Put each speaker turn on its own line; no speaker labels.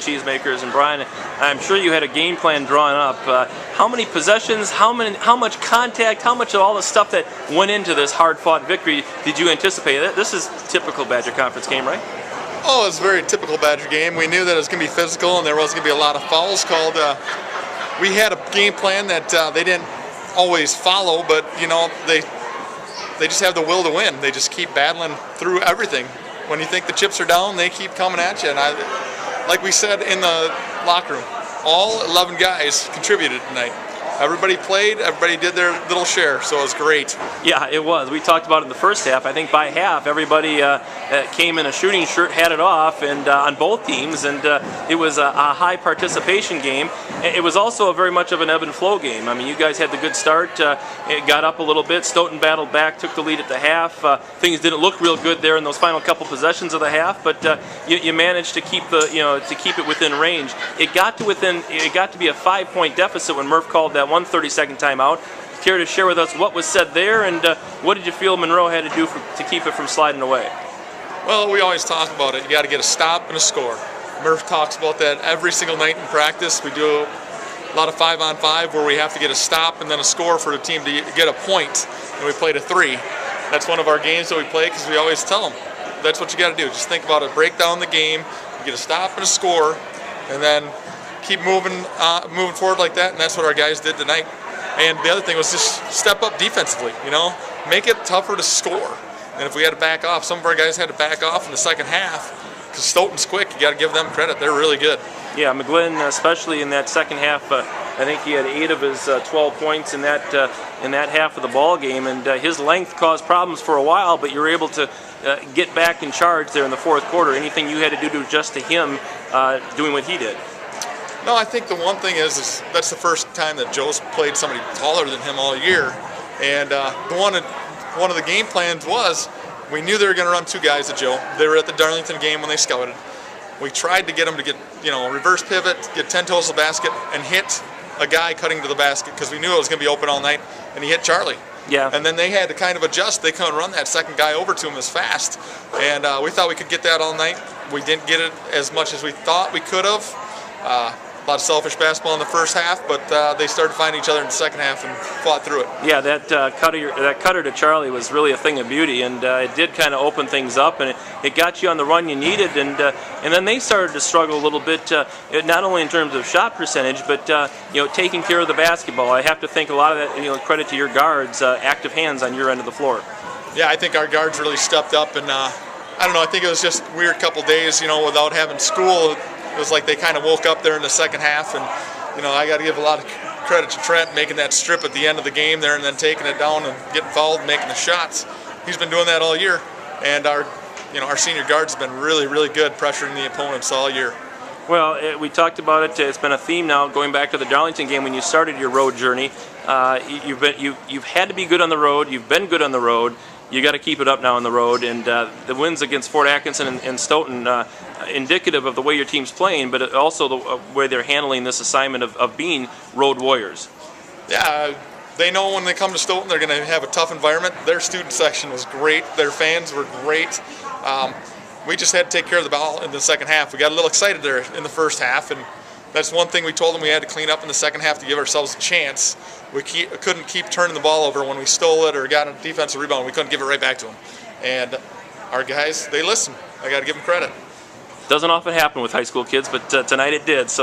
Cheesemakers. And Brian, I'm sure you had a game plan drawn up. How many possessions, how much contact, how much of all the stuff that went into this hard-fought victory did you anticipate? This is a typical Badger Conference game, right?
Oh, it was a very typical Badger game. We knew that it was going to be physical and there was going to be a lot of fouls called. We had a game plan that they didn't always follow, but they just have the will to win. They just keep battling through everything. When you think the chips are down, they keep coming at you. And like we said in the locker room, all 11 guys contributed tonight. Everybody played, everybody did their little share, so it was great.
Yeah, it was. We talked about it in the first half. I think by half, everybody came in a shooting shirt, had it off, and on both teams, and it was a high participation game. It was also very much of an ebb and flow game. I mean, you guys had the good start. It got up a little bit. Stoughton battled back, took the lead at the half. Things didn't look real good there in those final couple possessions of the half, but you managed to keep keep it within range. It got to be a 5-point deficit when Murph called that 132nd timeout. Care to share with us what was said there, and what did you feel Monroe had to do to keep it from sliding away?
Well, we always talk about it. You got to get a stop and a score. Murph talks about that every single night in practice. We do a lot of 5-on-5 where we have to get a stop and then a score for the team to get a point, and we played a 3. That's one of our games that we play because we always tell them that's what you got to do. Just think about it. Break down the game, get a stop and a score, and then keep moving forward like that, and that's what our guys did tonight. And the other thing was just step up defensively, make it tougher to score. And if we had to back off, some of our guys had to back off in the second half because Stoughton's quick. You got to give them credit. They're really good.
Yeah, McGlynn, especially in that second half, I think he had 8 of his 12 points in that half of the ball game, and his length caused problems for a while, but you were able to get back in charge there in the fourth quarter. Anything you had to do to adjust to him doing what he did?
No, I think the one thing is that's the first time that Joe's played somebody taller than him all year. And one of the game plans was we knew they were going to run 2 guys at Joe. They were at the Darlington game when they scouted. We tried to get them to get, reverse pivot, get 10 toes to the basket, and hit a guy cutting to the basket because we knew it was going to be open all night, and he hit Charlie.
Yeah.
And then they had to kind of adjust. They couldn't run that second guy over to him as fast. And we thought we could get that all night. We didn't get it as much as we thought we could have. A lot of selfish basketball in the first half, but they started finding each other in the second half and fought through it.
Yeah, that cutter to Charlie was really a thing of beauty, and it did kind of open things up, and it got you on the run you needed, and then they started to struggle a little bit, not only in terms of shot percentage, but taking care of the basketball. I have to think a lot of that, credit to your guards, active hands on your end of the floor.
Yeah, I think our guards really stepped up, and I don't know. I think it was just a weird couple days, without having school. It was like they kind of woke up there in the second half, and I got to give a lot of credit to Trent making that strip at the end of the game there and then taking it down and getting fouled and making the shots. He's been doing that all year, and our senior guards have been really, really good pressuring the opponents all year.
Well, we talked about it. It's been a theme now going back to the Darlington game when you started your road journey. You've had to be good on the road. You've been good on the road. You got to keep it up now on the road, and the wins against Fort Atkinson and Stoughton, indicative of the way your team's playing, but also the way they're handling this assignment of being road warriors.
Yeah, they know when they come to Stoughton they're going to have a tough environment. Their student section was great. Their fans were great. We just had to take care of the ball in the second half. We got a little excited there in the first half, and that's one thing we told them we had to clean up in the second half to give ourselves a chance. We couldn't keep turning the ball over when we stole it or got a defensive rebound. We couldn't give it right back to them. And our guys, they listen. I got to give them credit.
Doesn't often happen with high school kids, but tonight it did. So